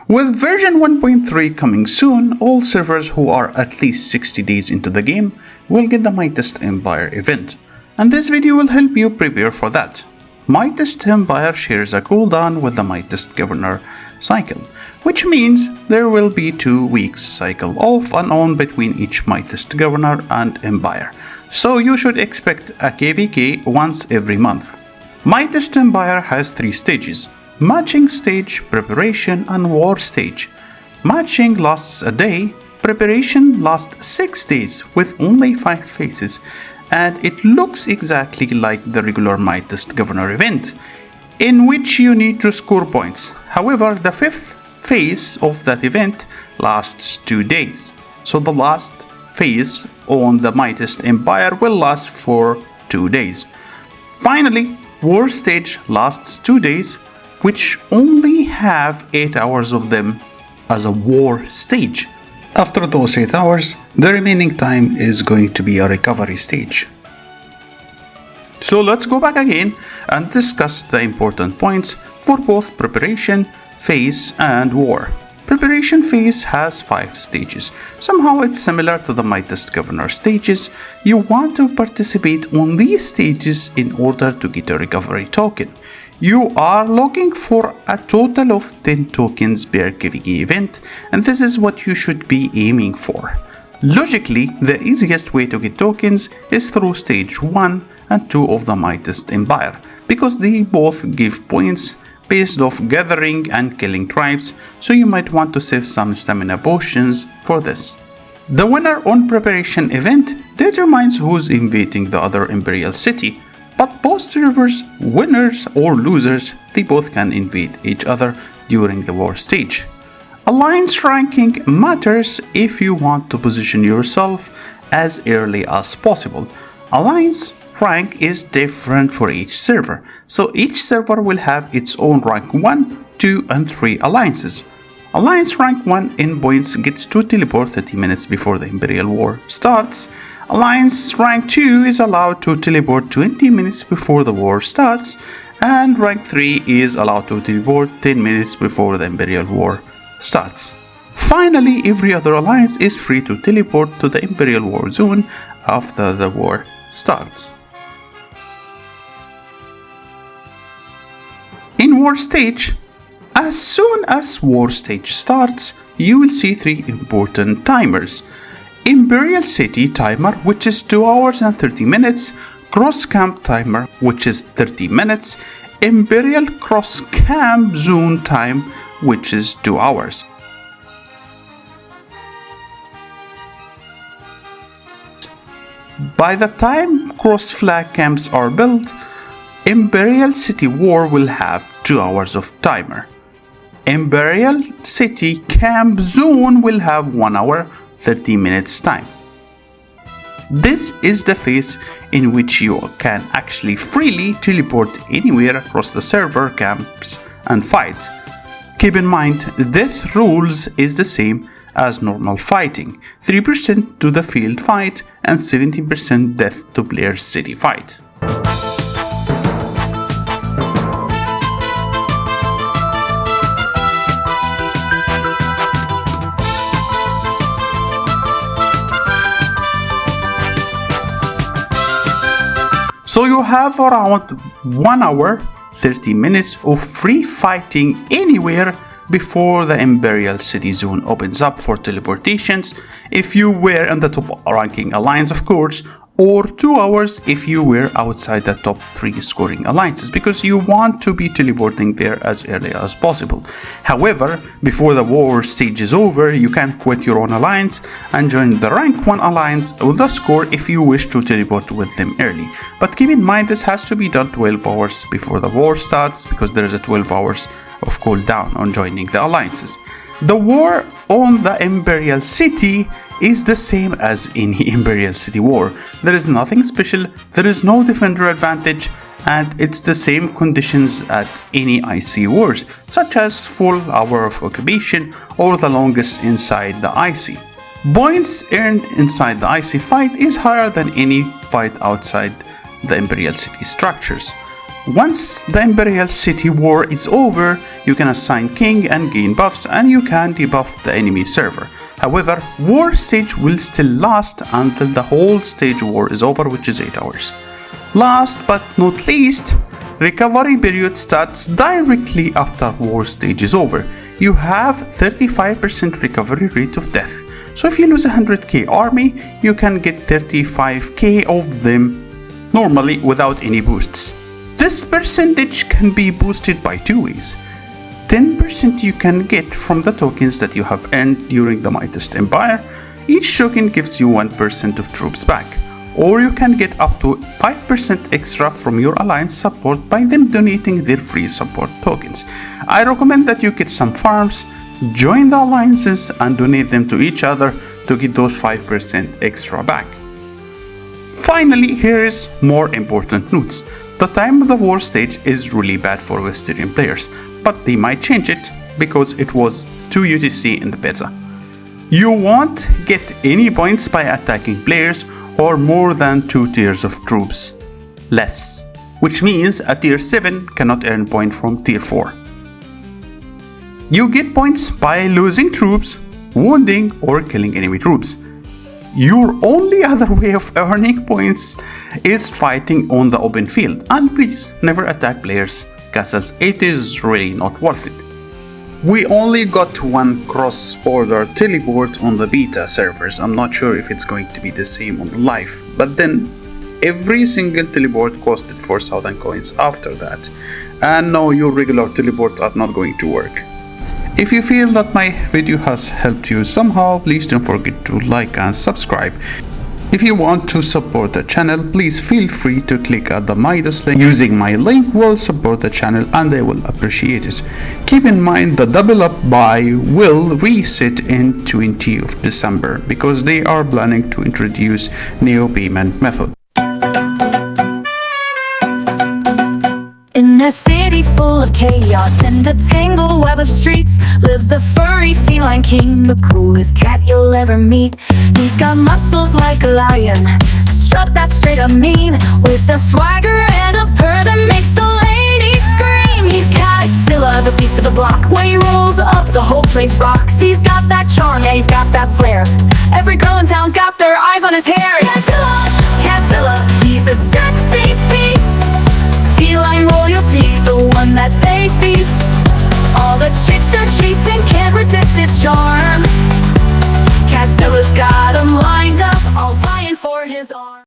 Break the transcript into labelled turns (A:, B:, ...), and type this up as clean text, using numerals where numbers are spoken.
A: With version 1.3 coming soon, all servers who are at least 60 days into the game will get the Mightiest Empire event, and this video will help you prepare for that. Mightiest Empire shares a cooldown with the Mightiest Governor cycle, which means there will be 2 weeks cycle off and on between each Mightiest Governor and Empire, so you should expect a KVK once every month. Mightiest Empire has 3 stages: Matching stage, Preparation, and War stage. Matching lasts a day, Preparation lasts 6 days with only 5 phases, and it looks exactly like the regular Mightiest Governor event, in which you need to score points. However, the 5th phase of that event lasts 2 days, so the last phase on the Mightiest Empire will last for 2 days. Finally, War stage lasts 2 days, which only have 8 hours of them as a war stage. After those 8 hours, the remaining time is going to be a recovery stage. So let's go back again and discuss the important points for both preparation phase and war. Preparation phase has 5 stages. Somehow it's similar to the Mightiest Governor stages. You want to participate on these stages in order to get a recovery token. You are looking for a total of 10 tokens per KVK event, and this is what you should be aiming for. Logically, the easiest way to get tokens is through stage 1 and 2 of the Mightiest Empire, because they both give points based off gathering and killing tribes, so you might want to save some stamina potions for this. The winner on preparation event determines who's invading the other Imperial City, but both servers, winners or losers, they both can invade each other during the war stage. Alliance ranking matters if you want to position yourself as early as possible. Alliance rank is different for each server, so each server will have its own rank 1, 2, and 3 alliances. Alliance rank 1 in points gets to teleport 30 minutes before the Imperial War starts. Alliance rank 2 is allowed to teleport 20 minutes before the war starts, and rank 3 is allowed to teleport 10 minutes before the Imperial War starts. Finally, every other alliance is free to teleport to the Imperial War zone after the war starts. In War stage, as soon as War stage starts, you will see 3 important timers. Imperial City timer, which is 2 hours and 30 minutes, Cross Camp timer, which is 30 minutes, Imperial Cross Camp Zone time, which is 2 hours. By the time cross flag camps are built, Imperial City War will have 2 hours of timer. Imperial City Camp Zone will have 1 hour 30 minutes time. This is the phase in which you can actually freely teleport anywhere across the server camps and fight. Keep in mind, death rules is the same as normal fighting: 3% to the field fight and 70% death to player's city fight. So you have around 1 hour 30 minutes of free fighting anywhere before the Imperial City Zone opens up for teleportations if you were in the top ranking alliance, of course, or 2 hours if you were outside the top 3 scoring alliances, because you want to be teleporting there as early as possible. However, before the war stage is over, you can quit your own alliance and join the rank 1 alliance with a score if you wish to teleport with them early. But keep in mind, this has to be done 12 hours before the war starts, because there is a 12 hours of cooldown on joining the alliances. The war on the Imperial City is the same as any Imperial City war. There is nothing special, there is no defender advantage, and it's the same conditions at any IC wars, such as full hour of occupation or the longest inside the IC. Points earned inside the IC fight is higher than any fight outside the Imperial City structures. Once the Imperial City war is over, you can assign king and gain buffs, and you can debuff the enemy server. However, war stage will still last until the whole stage war is over, which is 8 hours. Last but not least, recovery period starts directly after war stage is over. You have 35% recovery rate of death. So if you lose 100k army, you can get 35k of them normally without any boosts. This percentage can be boosted by two ways. 10% you can get from the tokens that you have earned during the Mightiest Empire. Each token gives you 1% of troops back. Or you can get up to 5% extra from your alliance support by them donating their free support tokens. I recommend that you get some farms, join the alliances and donate them to each other to get those 5% extra back. Finally, here is more important notes. The time of the war stage is really bad for Western players, but they might change it because it was 2 UTC in the beta. You won't get any points by attacking players or more than 2 tiers of troops less, which means a tier 7 cannot earn point from tier 4. You get points by losing troops, wounding or killing enemy troops. Your only other way of earning points is fighting on the open field, and please never attack players' castles, it is really not worth it. We only got one cross-border teleport on the beta servers. I'm not sure if it's going to be the same on live, but then every single teleport costed 4,000 coins after that, and no, your regular teleports are not going to work. If you feel that my video has helped you somehow, please don't forget to like and subscribe. If you want to support the channel, please feel free to click at the Midas link. Using my link will support the channel and I will appreciate it. Keep in mind the double up buy will reset in 20th of December because they are planning to introduce new payment method.
B: In a city full of chaos and a tangled web of streets lives a furry feline king, the coolest cat you'll ever meet. He's got muscles like a lion, a strut that's straight up mean, with a swagger and a purr that makes the ladies scream. He's Catzilla, the beast of the block. When he rolls up, the whole place rocks. He's got that charm, yeah, he's got that flair. Every girl in town's got their eyes on his hair. Catzilla, Catzilla, he's a sexy beast. Feline royalty, the one that they feast. All the chicks are chasing, can't resist his charm. Catzilla's got 'em lined up, all vying for his arm.